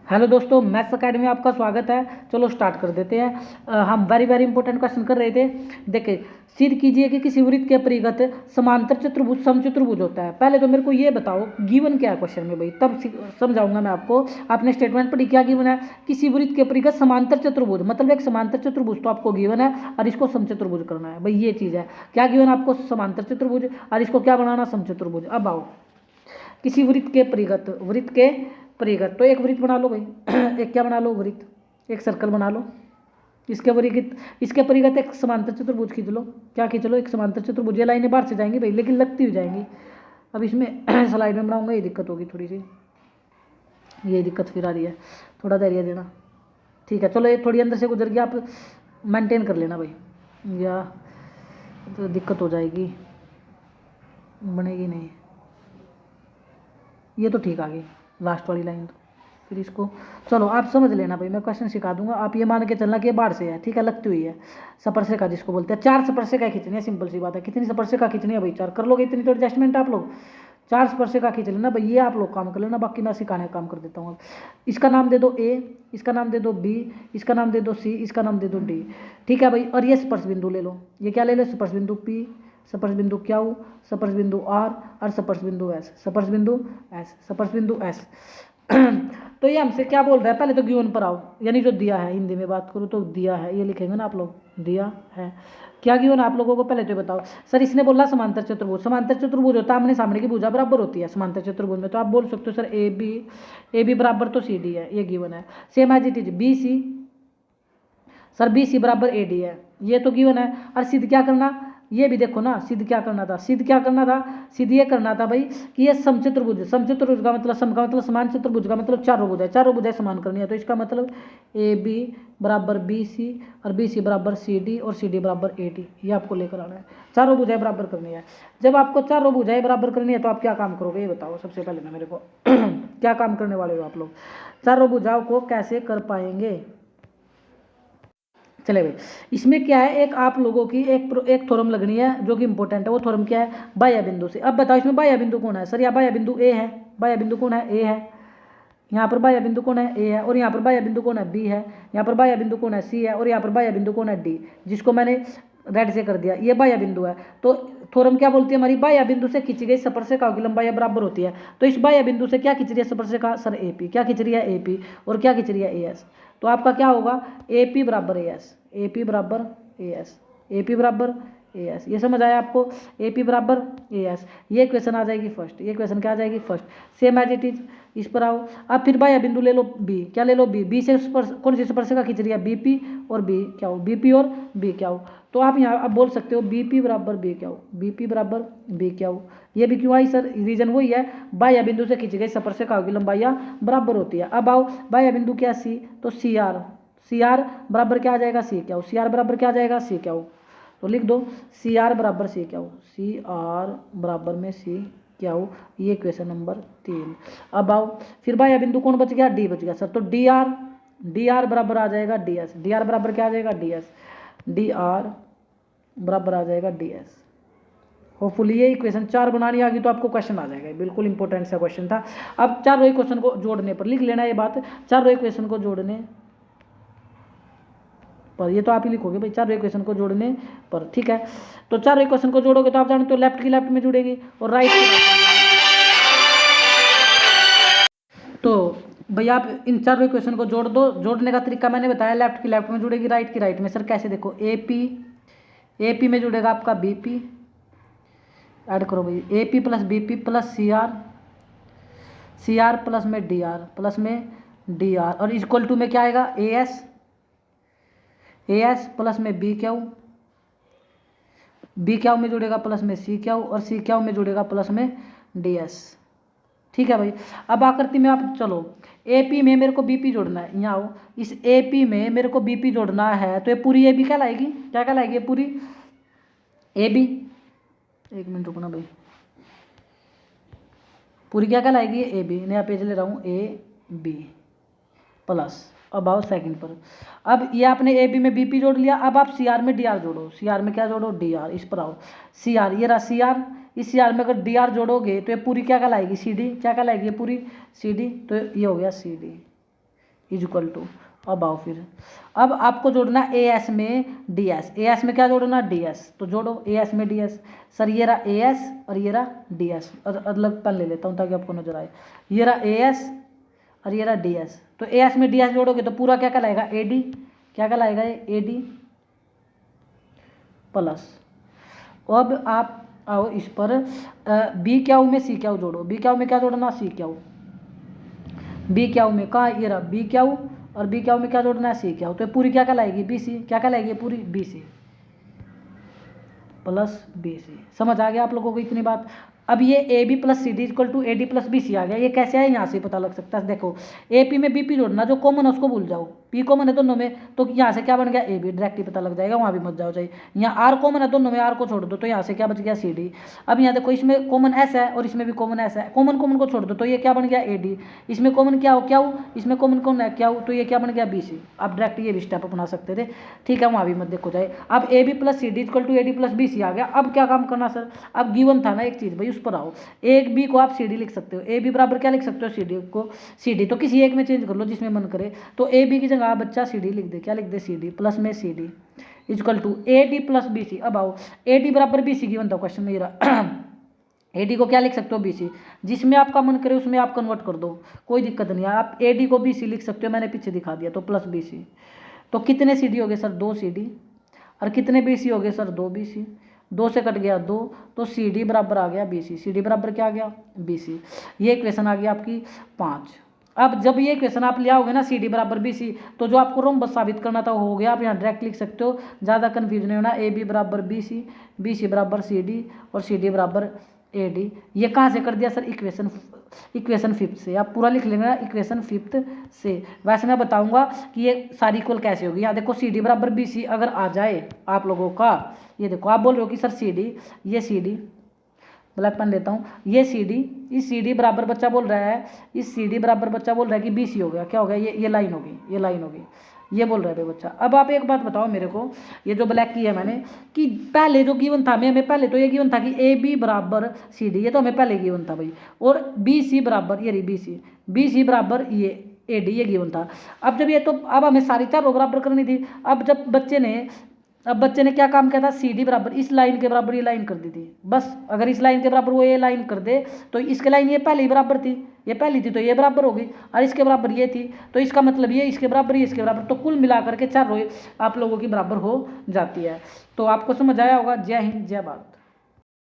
Hello दोस्तों, maths academy में आपका स्वागत है। चलो स्टार्ट कर देते हैं। हम वेरी इंपॉर्टेंट क्वेश्चन कर रहे थे। देखिए, सिद्ध कीजिए कि किसी वृत्त के परिगत समांतर चतुर्भुज समचतुर्भुज होता है। पहले तो मेरे को ये बताओ गिवन क्या है क्वेश्चन में भाई, तब समझाऊंगा मैं आपको। आपने स्टेटमेंट पढ़ी, क्या गिवन है? किसी वृत्त के परिगत समांतर चतुर्भुज, मतलब एक समांतर चतुर्भुज तो आपको गिवन है और इसको समचतुर्भुज करना है भाई, ये चीज़ है। क्या गिवन आपको? समांतर चतुर्भुज, और इसको क्या बनाना? समचतुर्भुज। अब आओ, किसी वृत्त के परिगत तो एक वृत्त बना लो भाई। एक क्या बना लो? वृत्त, एक सर्कल बना लो। इसके परिगत एक समांतर चतुर्भुज खींच लो। क्या खींच लो? एक समांतर चतुर्भुज। ये लाइनें बाहर से जाएंगी भाई, लेकिन लगती हुई जाएंगी। अब इसमें स्लाइड में बनाऊंगा, ये दिक्कत होगी थोड़ी सी, ये दिक्कत फिर आ रही है, थोड़ा धैर्य देना। ठीक है, चलो ये थोड़ी अंदर से गुजर गया, आप मेंटेन कर लेना भाई, या तो दिक्कत हो जाएगी, बनेगी नहीं। ये तो ठीक आ गई लास्ट वाली लाइन, तो फिर इसको चलो आप समझ लेना भाई, मैं क्वेश्चन सिखा दूंगा। आप ये मान के चलना कि ये बाढ़ से है, ठीक है, लगती हुई है। स्पर्शिका जिसको बोलते हैं, 4 स्पर्शिका खींचनी है, सिंपल सी बात है। कितनी स्पर्शिका खींचनी है भाई? 4। कर लोगे इतनी तो एडजस्टमेंट आप लोग? 4 स्पर्शिका खींच लेना भाई, ये आप लोग काम कर लेना, बाकी मैं सिखाने का काम कर देता हूँ। इसका नाम दे दो ए, इसका नाम दे दो बी, इसका नाम दे दो सी, इसका नाम दे दो डी। ठीक है भाई, और ये स्पर्श बिंदु ले लो। ये क्या ले लो? स्पर्श बिंदु पी, स्पर्श बिंदु क्यू, स्पर्श बिंदु आर और स्पर्श बिंदु एस, स्पर्श बिंदु एस, स्पर्श बिंदु एस। तो ये हमसे क्या बोल रहा है? पहले तो गिवन पर आओ, यानी जो दिया है, हिंदी में बात करूँ तो दिया है, ये लिखेंगे ना आप लोग, दिया है। क्या गिवन आप लोगों को पहले तो बताओ। सर इसने बोला समांतर चतुर्भुज, समांतर चतुर्भुज होता है आमने सामने की भुजा बराबर होती है समांतर चतुर्भुज में। तो आप बोल सकते हो सर ए बी बराबर तो सी डी है, ये गिवन है। Same as it is B C, sir B C बराबर ए डी है, ये तो गिवन है। और सिद्ध क्या करना? ये भी देखो ना, सिद्ध क्या करना था? सिद्ध क्या करना था? सिद्ध ये करना था भाई कि ये समचतुर्भुज, समचतुर्भुज का मतलब सम का मतलब समान, चतुर्भुज का मतलब चारों भुजाएं, चारों भुजाएं समान करनी है। तो इसका मतलब ए बी बराबर बी सी और बी सी बराबर सी डी और सी डी बराबर ए डी, ये आपको लेकर आना है। चारों भुजाएं बराबर करनी है। जब आपको चारों भुजाएं बराबर करनी है तो आप क्या काम करोगे ये बताओ सबसे पहले ना मेरे को। क्या काम करने वाले हो आप लोग? चारों भुजाओं को कैसे कर पाएंगे? चले भाई, इसमें क्या है, एक आप लोगों की एक थ्योरम लगनी है जो कि इंपॉर्टेंट है। वो थ्योरम क्या है? बाह्य बिंदु से। अब बताओ इसमें बाह्य बिंदु कौन है? सर यहाँ बाह्य बिंदु ए है, बाह्य बिंदु कौन है? ए है। यहाँ पर बाह्य बिंदु कौन है? ए है। और यहाँ पर बाह्य बिंदु कौन है? बी है। यहाँ पर बाह्य बिंदु कौन है? सी है। और यहाँ पर बाह्य बिंदु कौन है? डी, जिसको मैंने रेड से कर दिया, ये बाह्य बिंदु है। तो थ्योरम क्या बोलती है हमारी? बाह्य बिंदु से खींची गई स्पर्शिका की लंबाई बराबर होती है। तो इस बाह्य बिंदु से क्या खींच रही है स्पर्शिका? Sir A P. क्या खींच रही है? A P. और क्या खींच रही है? A S. तो आपका क्या होगा? ए पी बराबर ए एस, ए पी बराबर ए एस, ए पी बराबर ए एस। ये समझ आया आपको? ए पी बराबर ए एस, ये क्वेश्चन आ जाएगी फर्स्ट। ये क्वेश्चन क्या आ जाएगी? First. Same as it is इस पर आओ। अब फिर बाह्य बिंदु ले लो बी। क्या ले लो? बी। बी से कौन सी स्पर्शिका खींच रही है? बी पी और बी क्या हो? बी पी और बी क्या हो? तो आप यहाँ अब बोल सकते हो बी पी बराबर बी क्या हो, बी पी बराबर बी क्या हो। ये भी क्यों आई सर? रीजन वही है, बाह्य बिंदु से खींची गई स्पर्शिका की लंबाइयाँ बराबर होती है। अब आओ, बाह्य बिंदु क्या? सी। तो सी आर, सी आर बराबर क्या आ जाएगा? सी क्या हो। सी आर बराबर क्या आ जाएगा? सी क्या हो। तो लिख दो सी आर बराबर सी क्या हो, सी आर बराबर में सी क्या हो। ये क्वेश्चन नंबर 3। अब आओ, फिर बाह्य बिंदु कौन बच गया? डी बच गया सर। तो डी आर, डी आर बराबर आ जाएगा डी एस, डी आर बराबर क्या आ जाएगा? डी एस, डी आर बराबर आ जाएगा डी एस। होपफुली ये इक्वेशन 4 बनानी आ गई तो आपको क्वेश्चन आ जाएगा। बिल्कुल इंपॉर्टेंट सा क्वेश्चन था। अब चारों इक्वेशन को जोड़ने पर लिख लेना ये बात, चारों इक्वेशन को जोड़ने पर, ये तो आप ही लिखोगे भाई, चारों इक्वेशन को जोड़ने पर। ठीक है, तो चारों इक्वेशन को जोड़ोगे तो आप जानते हो लेफ्ट की लेफ्ट में जुड़ेगी और राइट की तो भाई आप इन चारों इक्वेशन को जोड़ दो। जोड़ने का तरीका मैंने बताया, लेफ्ट की लेफ्ट में जुड़ेगी, राइट की राइट में। सर कैसे? देखो ए पी में जुड़ेगा आपका बी पी, ऐड करो भाई, A P plus B P plus C R, C R plus में डी आर, प्लस में डी आर, और इक्वल टू में क्या आएगा? A S, A S plus में बी क्यू, बी क्यू में जुड़ेगा प्लस में सी क्यू, और सी क्यू में जुड़ेगा प्लस में डी एस। ठीक है भाई, अब आकृति में आप चलो, ए पी में मेरे को बी पी जोड़ना है। यहाँ आओ, इस ए पी में मेरे को बी पी जोड़ना है, तो ये पूरी ए बी क्या लाएगी? क्या क्या लाएगी? पूरी ए बी, एक मिनट रुकना भाई, पूरी क्या क्या लाएगी? A B. नया पेज ले रहा हूँ, ए बी प्लस। अब आओ सेकंड पर, अब ये आपने ए बी में बी पी जोड़ लिया। अब आप सी आर में डी आर जोड़ो, सी आर में क्या जोड़ो? D R. इस पर आओ, सी आर, ये रहा सी आर। इस सी आर में अगर डी आर जोड़ोगे तो ये पूरी क्या कहलाएगी? C d. क्या कहलाएगी? ये पूरी सी डी। तो ये हो गया C D. Is equal to, अब आओ फिर, अब आपको जोड़ना ए एस में डी एस, ए एस में क्या जोड़ना डी एस, तो जोड़ो ए एस में डी एस। सर ये रहा ए एस और ये रहा डी एस, अलग पेन ले लेता हूँ ताकि आपको नजर आए। ये रहा ए एस और ये रहा डी एस, तो ए एस में डी एस जोड़ोगे तो पूरा क्या कहलाएगा ए डी, क्या कहलाएगा ये ए डी प्लस। अब आप आओ इस पर बी क्याऊ में सी क्याऊ जोड़ो, बी क्याऊ में क्या जोड़ना सी क्याऊ, बी क्याऊ में कहाँ ये रहा बी क्याऊ और बी क्याऊ में क्या जोड़ना है सी क्याऊ, तो पूरी क्या कहलाएगी बी सी, क्या कहलाएगी पूरी B C plus B C. समझ आ गया आप लोगों को इतनी बात। अब ये a b plus c D equal to A D plus B c आ गया, ये कैसे है यहाँ से पता लग सकता है। देखो ए पी में बी पी जोड़ना, जो कॉमन है उसको भूल जाओ, पी कॉमन है दोनों में तो यहाँ से क्या बन गया ए बी, डायरेक्टली पता लग जाएगा, वहाँ भी मत जाओ चाहिए। यहाँ आर कॉमन है दोनों में, आर को छोड़ दो तो यहाँ से क्या बच गया सी डी। अब यहाँ देखो इसमें कॉमन एस है और इसमें भी कॉमन एस है, कॉमन कॉमन को छोड़ दो तो ये क्या बन गया ए डी, इसमें कॉमन क्या हो क्या हो, इसमें कॉमन कौन है क्या हो, तो ये क्या बन गया बी सी। आप डायरेक्ट ये भी स्टेप अपना सकते थे, ठीक है, वहाँ भी मत देखो जाए। अब a b plus c D equal to A D plus B c आ गया। अब क्या काम करना सर, अब गिवन था ना एक चीज़ भाई, उस पर आओ। एक बी को आप सी डी लिख सकते हो, ए बी बराबर क्या लिख सकते हो सी डी को, सी डी तो किसी एक में चेंज कर लो जिसमें मन करे, तो ए बी की जगह आप बच्चा सी डी लिख दे, क्या लिख दे सी डी प्लस में C D equal to A D plus B C. अब आओ ए डी बराबर बी सी गिवन था क्वेश्चन में, ए डी को क्या लिख सकते हो बी सी, जिसमें आपका मन करे उसमें आप कन्वर्ट कर दो, कोई दिक्कत नहीं है। आप ए डी को बी सी लिख सकते हो, मैंने पीछे दिखा दिया, तो प्लस बी सी। तो कितने सी डी हो गए सर, दो सी डी, और कितने बी सी हो गए सर, दो बी सी, दो से कट गया दो, तो सी डी बराबर आ गया बी सी, सी डी बराबर क्या आ गया बी सी। ये इक्वेशन आ गई आपकी 5। अब जब ये इक्वेशन आप ले आओगे ना सी डी बराबर बी सी, तो जो आपको रोम्बस साबित करना था वो हो गया, आप यहाँ डायरेक्ट लिख सकते हो, ज़्यादा कन्फ्यूज नहीं होना। ए बी बराबर बी सी बराबर सी डी और सी डी बराबर ए डी। ये कहाँ से कर दिया सर, इक्वेशन 5 से, आप पूरा लिख लेंगे ना इक्वेशन 5 से। वैसे मैं बताऊंगा कि ये सारी इक्वल कैसे होगी। यहाँ देखो सी डी बराबर बी सी अगर आ जाए आप लोगों का, ये देखो आप बोल रहे हो कि सर सी डी, ये सी डी, ब्लैक पेन लेता हूँ, ये सी डी, इस सी डी बराबर बच्चा बोल रहा है, इस सी डी बराबर बच्चा बोल रहा है कि बी सी हो गया, क्या हो गया ये लाइन होगी, ये लाइन होगी, ये बोल रहा है भाई बच्चा। अब आप एक बात बताओ मेरे को, ये जो ब्लैक की है मैंने, कि पहले जो गिवन था हमें पहले तो ये गिवन था कि ए बी बराबर सी डी, ये तो हमें पहले गिवन था भाई, और बी सी बराबर ये रही बी सी बराबर ये ए डी, ये गिवन था। अब जब ये तो अब हमें सारी चारों बराबर करनी थी। अब जब बच्चे ने क्या काम किया था, सी डी बराबर इस लाइन के बराबर ये लाइन कर दी थी, बस अगर इस लाइन के बराबर वो ये लाइन कर दे तो इसके लाइन ये पहले ही बराबर थी, ये पहली थी तो ये बराबर होगी, और इसके बराबर ये थी तो इसका मतलब ये इसके बराबर ये इसके बराबर, तो कुल मिलाकर के चारों आप लोगों की बराबर हो जाती है। तो आपको समझ आया होगा। जय हिंद जय भारत।